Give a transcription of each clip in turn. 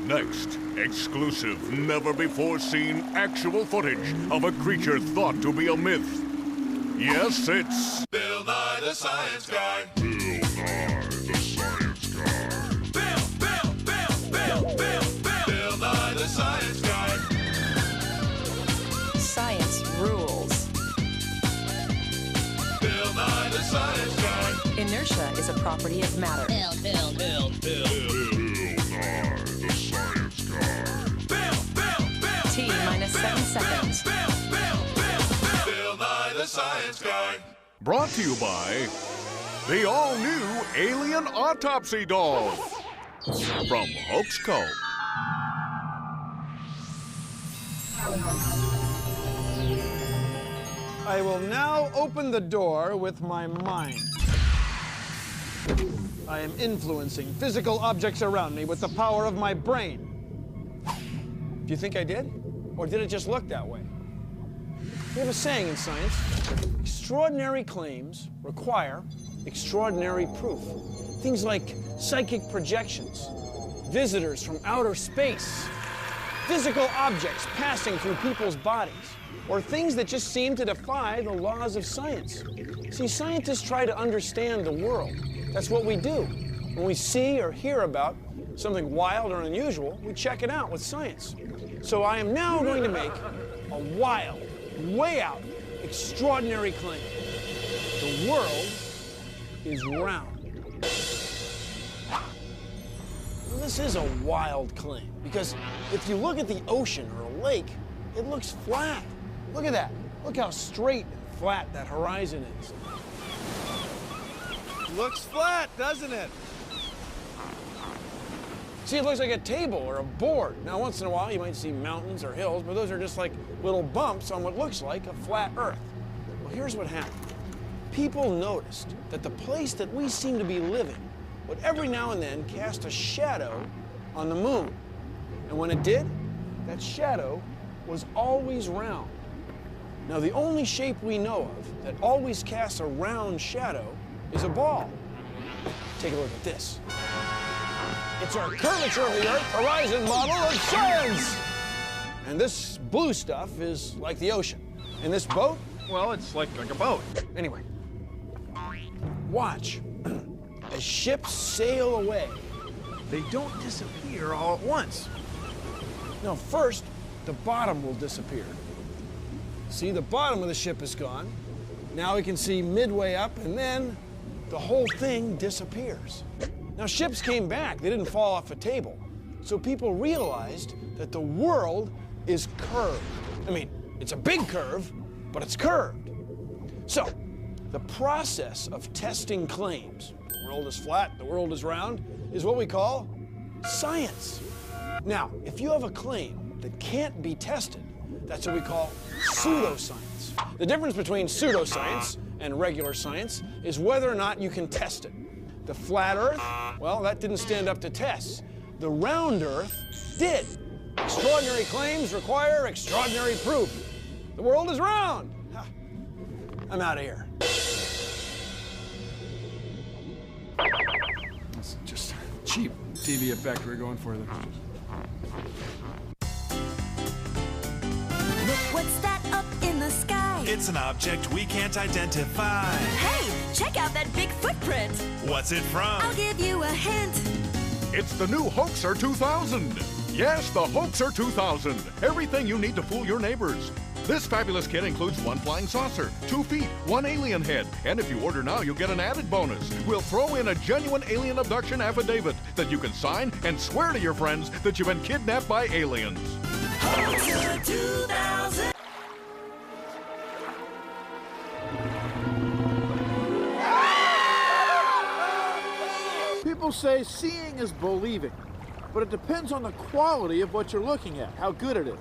Next, exclusive, never-before-seen actual footage of a creature thought to be a myth. Yes, it's... Bill Nye the Science Guy. Bill Nye the Science Guy. Bill Nye the Science Guy. Science rules. Bill Nye the Science Guy. Inertia is a property of matter. Bill Nye the Science Guy. T minus 7 seconds. Bill Nye the Science Guy. Brought to you by the all-new Alien Autopsy Doll from Hoaxco. I will now open the door with my mind. I am influencing physical objects around me with the power of my brain. Do you think I did? Or did it just look that way? We have a saying in science: extraordinary claims require extraordinary proof. Things like psychic projections, visitors from outer space, physical objects passing through people's bodies, or things that just seem to defy the laws of science. See, scientists try to understand the world. That's what we do. When we see or hear about something wild or unusual, we check it out with science. So I am now going to make a wild, way out, extraordinary claim. The world is round. Well, this is a wild claim, because if you look at the ocean or a lake, it looks flat. Look at that. Look how straight and flat that horizon is. Looks flat, doesn't it? See, it looks like a table or a board. Now, once in a while, you might see mountains or hills, but those are just like little bumps on what looks like a flat Earth. Well, here's what happened. People noticed that the place that we seem to be living would every now and then cast a shadow on the moon. And when it did, that shadow was always round. Now, the only shape we know of that always casts a round shadow is a ball. Take a look at this. It's our curvature of the Earth horizon model of science. And this blue stuff is like the ocean. And this boat, well, it's like a boat. Anyway, watch. As ships sail away, they don't disappear all at once. No, first, the bottom will disappear. See, the bottom of the ship is gone. Now we can see midway up, and then the whole thing disappears. Now, ships came back. They didn't fall off a table. So people realized that the world is curved. I mean, it's a big curve, but it's curved. So, the process of testing claims, the world is flat, the world is round, is what we call science. Now, if you have a claim that can't be tested, that's what we call pseudoscience. The difference between pseudoscience and regular science is whether or not you can test it. The flat Earth, well, that didn't stand up to tests. The round Earth did. Extraordinary claims require extraordinary proof. The world is round. I'm out of here. That's just cheap TV effect we're going for there. Look, what's that up in the sky? It's an object we can't identify. Hey, check out that big footprint. What's it from? I'll give you a hint. It's the new Hoaxer 2000. Yes, the Hoaxer 2000. Everything you need to fool your neighbors. This fabulous kit includes 1 flying saucer, 2 feet, 1 alien head, and if you order now, you'll get an added bonus. We'll throw in a genuine alien abduction affidavit that you can sign and swear to your friends that you've been kidnapped by aliens. Hoaxer 2000. People say seeing is believing, but it depends on the quality of what you're looking at, how good it is.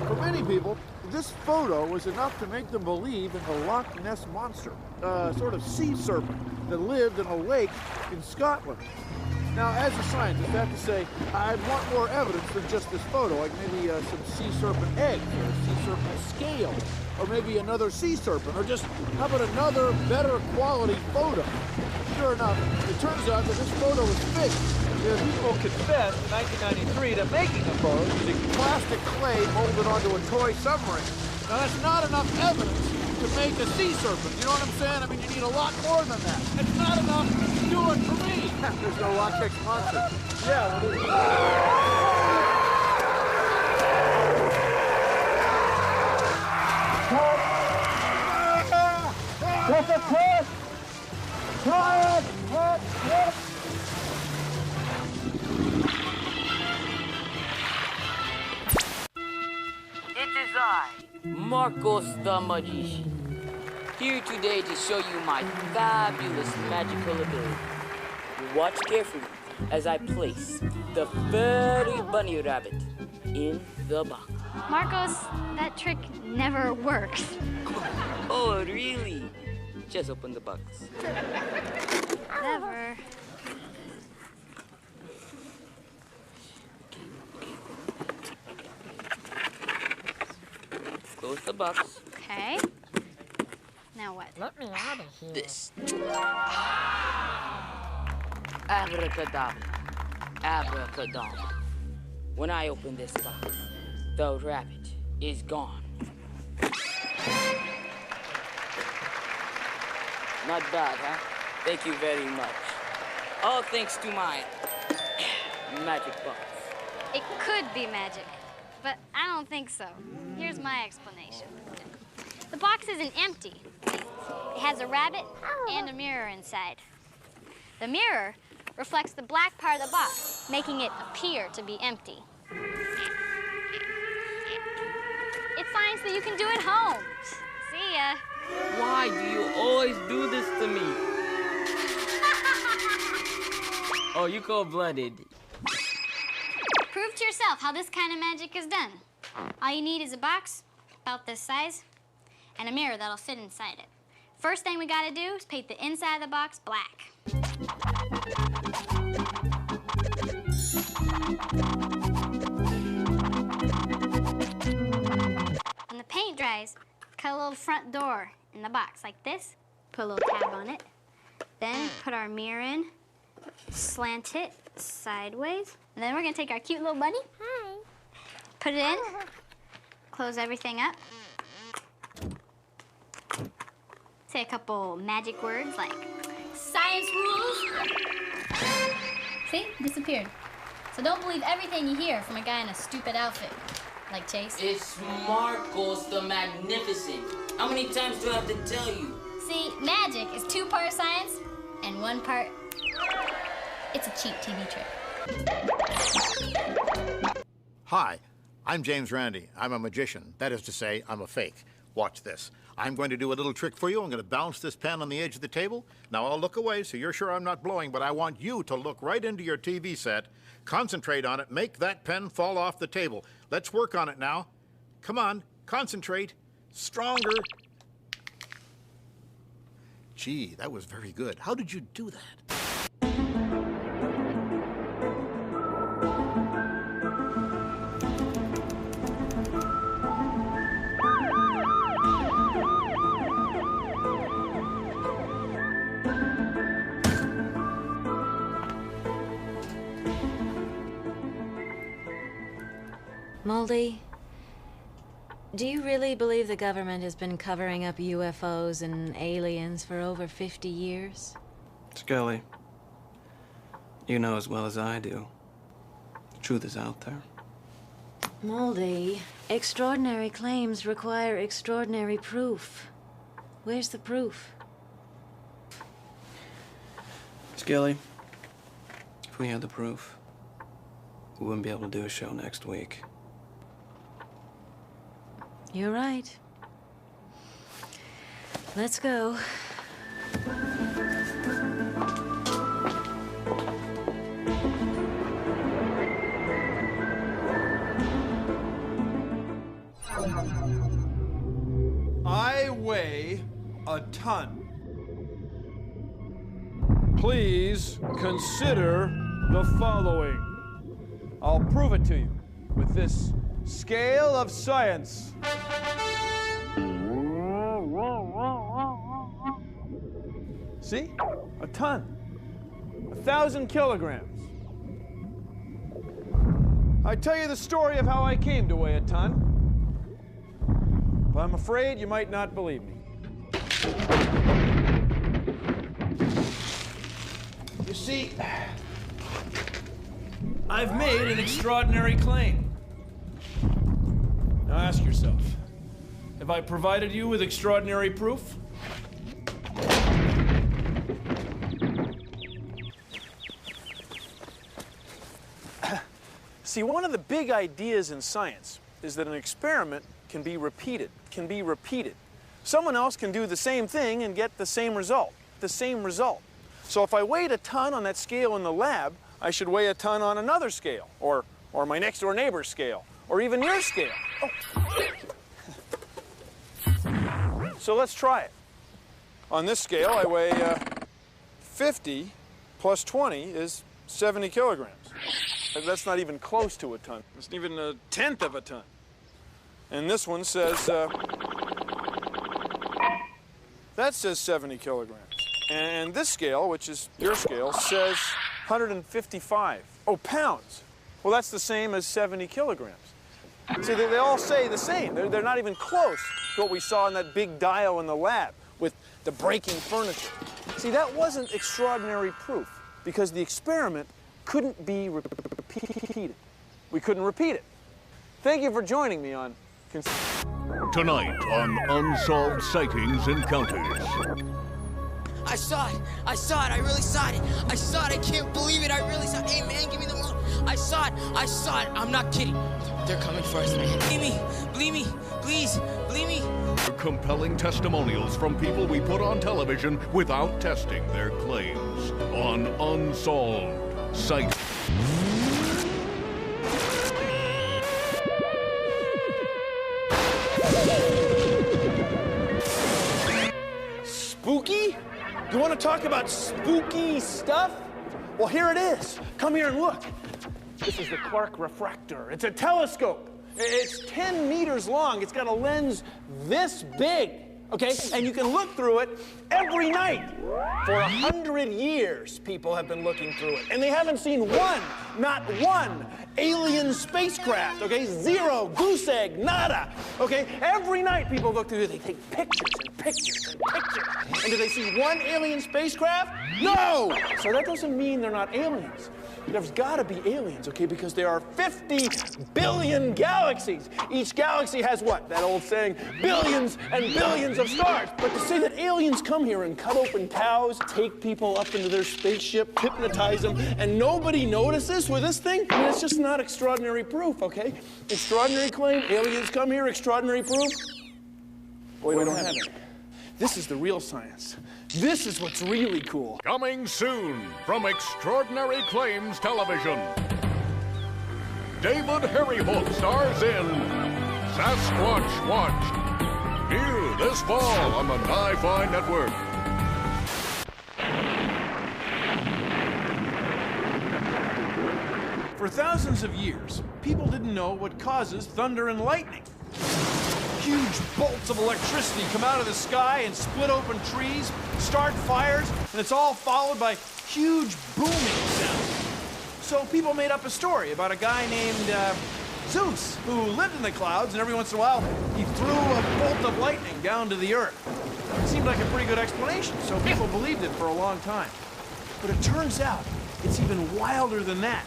For many people, this photo was enough to make them believe in the Loch Ness Monster, a sort of sea serpent that lived in a lake in Scotland. Now, as a scientist, I have to say, I'd want more evidence than just this photo, like maybe some sea serpent eggs, or a sea serpent scale, or maybe another sea serpent, or just, how about another better quality photo? Sure enough, it turns out that this photo was fake. The people confessed in 1993 to making the photos using plastic clay molded onto a toy submarine. Now, that's not enough evidence to make a sea serpent. You know what I'm saying? I mean, you need a lot more than that. It's not enough to do it for me. There's no rock kicks monster. Yeah, what is It is I, Marcos the Magician, here today to show you my fabulous magical ability. Watch carefully as I place the fairy bunny rabbit in the box. Marcos, that trick never works. Oh, really? Just open the box. Never. Close the box. Okay. Now what? Let me out of here. This. Abracadabra. Abracadabra. When I open this box, the rabbit is gone. Not bad, huh? Thank you very much. All thanks to my magic box. It could be magic, but I don't think so. Here's my explanation. The box isn't empty. It has a rabbit and a mirror inside. The mirror reflects the black part of the box, making it appear to be empty. It's science that you can do at home. See ya. Why do you always do this to me? Oh, you cold-blooded. Prove to yourself how this kind of magic is done. All you need is a box about this size and a mirror that'll fit inside it. First thing we gotta do is paint the inside of the box black. When the paint dries, cut a little front door in the box like this. Put a little tab on it. Then put our mirror in, slant it sideways. And then we're gonna take our cute little bunny. Hi. Put it in, close everything up. Say a couple magic words like science rules. See, disappeared. So don't believe everything you hear from a guy in a stupid outfit, like Chase. It's Marcos the Magnificent. How many times do I have to tell you? See, magic is 2 parts science and 1 part, it's a cheap TV trick. Hi, I'm James Randi. I'm a magician. That is to say, I'm a fake. Watch this. I'm going to do a little trick for you. I'm going to balance this pen on the edge of the table. Now, I'll look away so you're sure I'm not blowing, but I want you to look right into your TV set, concentrate on it, make that pen fall off the table. Let's work on it now. Come on, concentrate. Stronger. Gee, that was very good. How did you do that? Moldy, do you really believe the government has been covering up UFOs and aliens for over 50 years? Scully, you know as well as I do. The truth is out there. Moldy, extraordinary claims require extraordinary proof. Where's the proof? Skilly, if we had the proof, we wouldn't be able to do a show next week. You're right. Let's go. I weigh a ton. Please consider the following. I'll prove it to you with this scale of science. See? A ton. 1,000 kilograms. I tell you the story of how I came to weigh a ton. But I'm afraid you might not believe me. You see, I've made an extraordinary claim. Now ask yourself, have I provided you with extraordinary proof? See, one of the big ideas in science is that an experiment can be repeated. Someone else can do the same thing and get the same result. So if I weighed a ton on that scale in the lab, I should weigh a ton on another scale, or my next door neighbor's scale, or even your scale. Oh. So let's try it. On this scale, I weigh 50 plus 20 is 70 kilograms. That's not even close to a ton. It's not even a tenth of a ton. And this one says, that says 70 kilograms. And this scale, which is your scale, says 155. Oh, pounds. Well, that's the same as 70 kilograms. See, they all say the same. They're not even close to what we saw in that big dial in the lab with the breaking furniture. See, that wasn't extraordinary proof because the experiment couldn't be repeated. We couldn't repeat it. Thank you for joining me on... Tonight on Unsolved Sightings Encounters. I saw it, I really saw it. I saw it, I can't believe it, I really saw it. Hey man, give me the loan. I saw it, I'm not kidding. They're coming for us, man. Believe me, please, believe me. Compelling testimonials from people we put on television without testing their claims on Unsolved Sightings. Spooky? You want to talk about spooky stuff? Well, here it is. Come here and look. This is the Clark refractor. It's a telescope. It's 10 meters long. It's got a lens this big, okay? And you can look through it every night. For 100 years, people have been looking through it. And they haven't seen one, not one, alien spacecraft, okay? Zero, goose egg, nada, okay? Every night people look through it. They take pictures and pictures and pictures. And do they see one alien spacecraft? No! So that doesn't mean they're not aliens. There's gotta be aliens, okay? Because there are 50 billion galaxies. Each galaxy has what? That old saying, billions and billions of stars. But to say that aliens come here and cut open cows, take people up into their spaceship, hypnotize them, and nobody notices with this thing, I mean, it's just not extraordinary proof, okay? Extraordinary claim, aliens come here, extraordinary proof. Boy, we don't have it. This is the real science. This is what's really cool. Coming soon from Extraordinary Claims Television. David Harryholt stars in Sasquatch Watch. New this fall on the Sci-Fi Network. For thousands of years, people didn't know what causes thunder and lightning. Huge bolts of electricity come out of the sky and split open trees, start fires, and it's all followed by huge booming sounds. So people made up a story about a guy named Zeus, who lived in the clouds, and every once in a while, he threw a bolt of lightning down to the earth. It seemed like a pretty good explanation, so people believed it for a long time. But it turns out it's even wilder than that.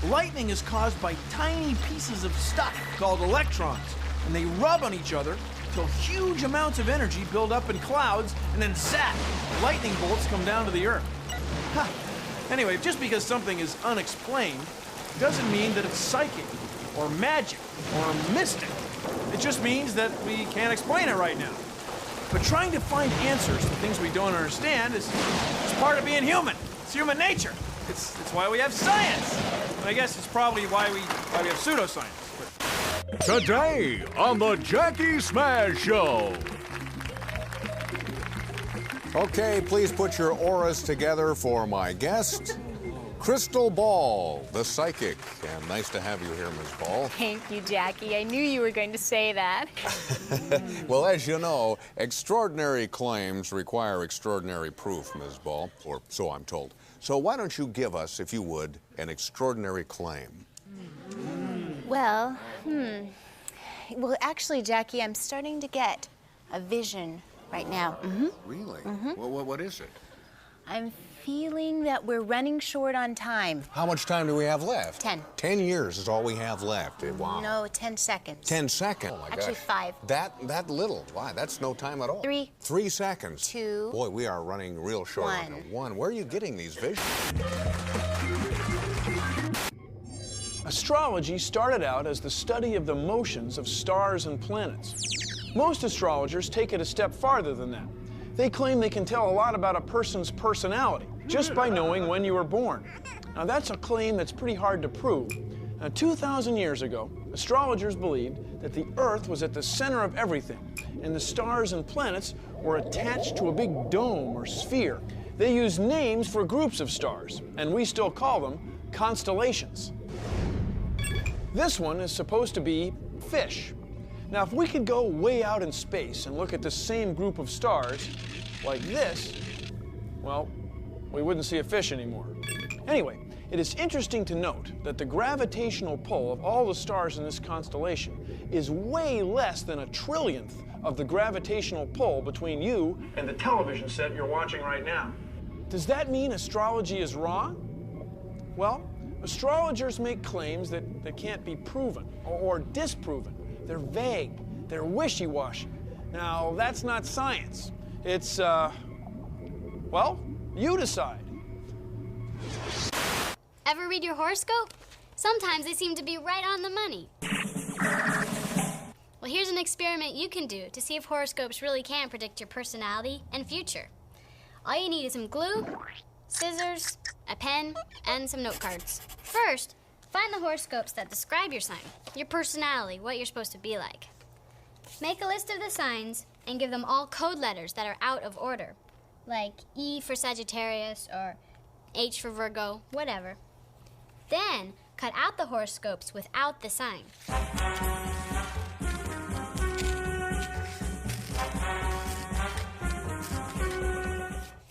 Lightning is caused by tiny pieces of stuff called electrons, and they rub on each other until huge amounts of energy build up in clouds, and then zap, lightning bolts come down to the earth. Huh. Anyway, just because something is unexplained doesn't mean that it's psychic, or magic, or mystic. It just means that we can't explain it right now. But trying to find answers to things we don't understand is part of being human. It's human nature. It's why we have science. And I guess it's probably why we have pseudoscience. Today on the Jackie Smash Show. Okay, please put your auras together for my guest, Crystal Ball, the psychic. And nice to have you here, Ms. Ball. Thank you, Jackie. I knew you were going to say that. Well, as you know, extraordinary claims require extraordinary proof, Ms. Ball, or so I'm told. So why don't you give us, if you would, an extraordinary claim? Well, Well, actually, Jackie, I'm starting to get a vision right now. Really? What is it? I'm feeling that we're running short on time. How much time do we have left? 10. 10 years is all we have left. Wow. No, 10 seconds. 10 seconds. Oh my Actually, gosh. 5. That little. Why? That's no time at all. 3. 3 seconds. 2. Boy, we are running real short on 1. time. 1. Where are you getting these visions? Astrology started out as the study of the motions of stars and planets. Most astrologers take it a step farther than that. They claim they can tell a lot about a person's personality just by knowing when you were born. Now, that's a claim that's pretty hard to prove. Now, 2,000 years ago, astrologers believed that the Earth was at the center of everything, and the stars and planets were attached to a big dome or sphere. They used names for groups of stars, and we still call them constellations. This one is supposed to be fish. Now, if we could go way out in space and look at the same group of stars, like this, well, we wouldn't see a fish anymore. Anyway, it is interesting to note that the gravitational pull of all the stars in this constellation is way less than a trillionth of the gravitational pull between you and the television set you're watching right now. Does that mean astrology is wrong? Well, astrologers make claims that can't be proven or disproven. They're vague, they're wishy-washy. Now, that's not science. It's, well, you decide. Ever read your horoscope? Sometimes they seem to be right on the money. Well, here's an experiment you can do to see if horoscopes really can predict your personality and future. All you need is some glue, scissors, a pen, and some note cards. First, find the horoscopes that describe your sign, your personality, what you're supposed to be like. Make a list of the signs and give them all code letters that are out of order, like E for Sagittarius or H for Virgo, whatever. Then, cut out the horoscopes without the sign.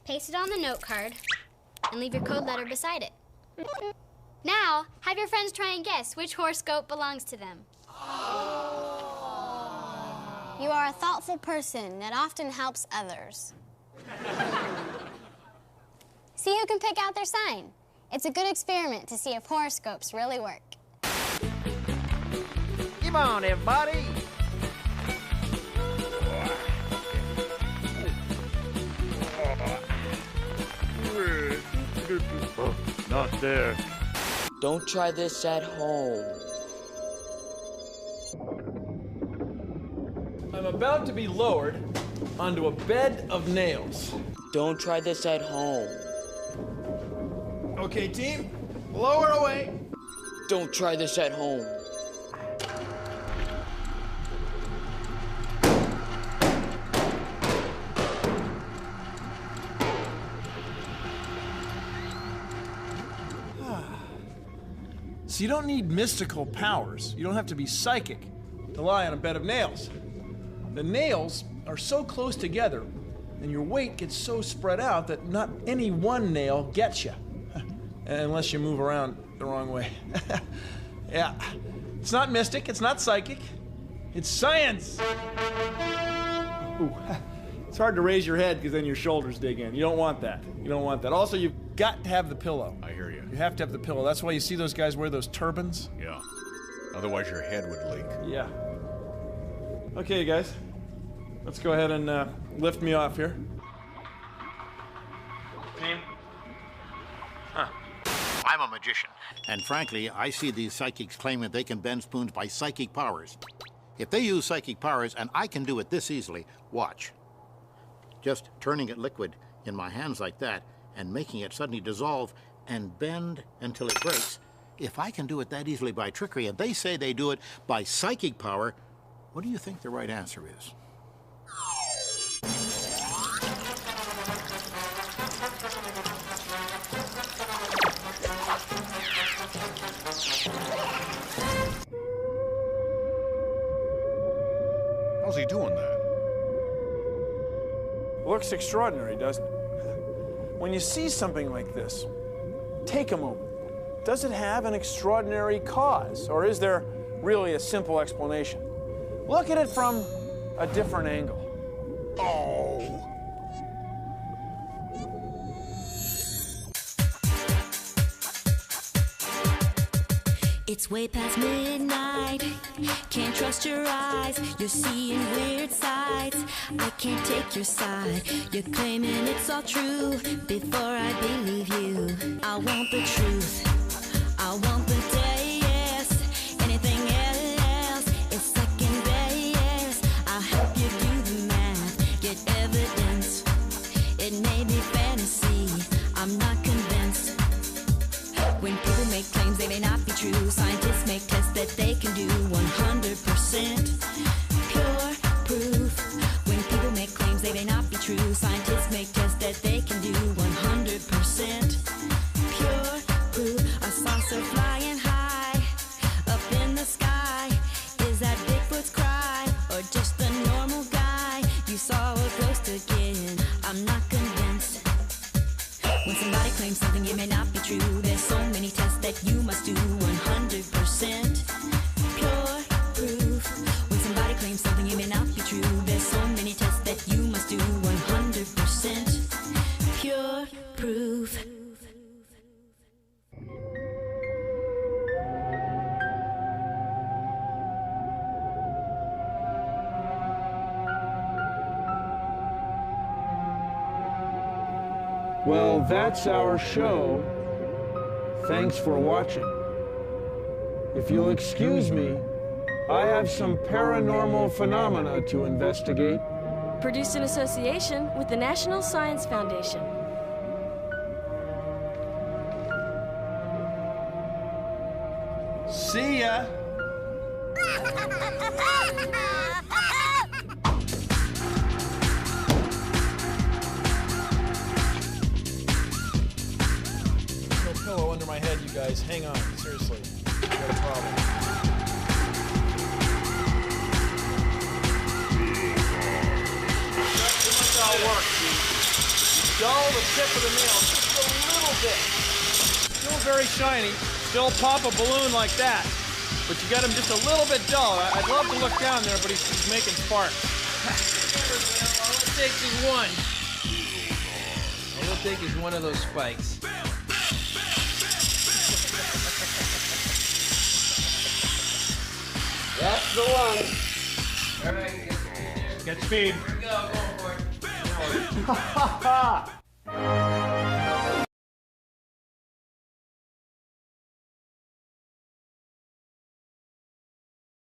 Paste it on the note card and leave your code letter beside it. Now, have your friends try and guess which horoscope belongs to them. You are a thoughtful person that often helps others. See who can pick out their sign. It's a good experiment to see if horoscopes really work. Come on, everybody. Not there. Don't try this at home. I'm about to be lowered onto a bed of nails. Don't try this at home. Okay, team, lower away. Don't try this at home. So you don't need mystical powers. You don't have to be psychic to lie on a bed of nails. The nails are so close together and your weight gets so spread out that not any one nail gets you. Unless you move around the wrong way. Yeah. It's not mystic, it's not psychic. It's science. Ooh. It's hard to raise your head because then your shoulders dig in. You don't want that. You don't want that. Also, you've got to have the pillow. I hear you. You have to have the pillow. That's why you see those guys wear those turbans. Yeah. Otherwise, your head would leak. Yeah. Okay, guys. Let's go ahead and lift me off here. Team. I'm a magician, and frankly, I see these psychics claiming they can bend spoons by psychic powers. If they use psychic powers, and I can do it this easily, watch. Just turning it liquid in my hands like that, and making it suddenly dissolve and bend until it breaks. If I can do it that easily by trickery, and they say they do it by psychic power, what do you think the right answer is? How's he doing that? Looks extraordinary, doesn't it? When you see something like this, take a moment. Does it have an extraordinary cause? Or is there really a simple explanation. Look at it from a different angle. Oh. It's way past midnight, can't trust your eyes, you're seeing weird sights, I can't take your side, you're claiming it's all true, before I believe you, I want the truth, I want the day, yes, anything else is second base, I'll help you do the math, get evidence, it may be fantasy, I'm not convinced. When people make claims they may not be true, scientists make tests that they can do 100% pure proof. When people make claims they may not be true, scientists make tests that they can do 100% pure proof. A saucer flying high up in the sky, is that Bigfoot's cry or just a normal guy? You saw a ghost again, I'm not convinced. When somebody claims something it may not be true, there's so many tests that you must do 100% pure proof. When somebody claims something it may not be true, there's so many tests that you must do 100% pure proof. Well, that's our show. Thanks for watching. If you'll excuse me, I have some paranormal phenomena to investigate. Produced in association with the National Science Foundation. See ya! Pillow under my head, you guys. Hang on, seriously. I got a problem. That's how it works, dude. Dull the tip of the nail just a little bit. Still very shiny. Still pop a balloon like that. But you got him just a little bit dull. I'd love to look down there, but he's making sparks. All it takes is one. All it'll take is one of those spikes. That's the one. Everybody get speed. Here we go, go for it.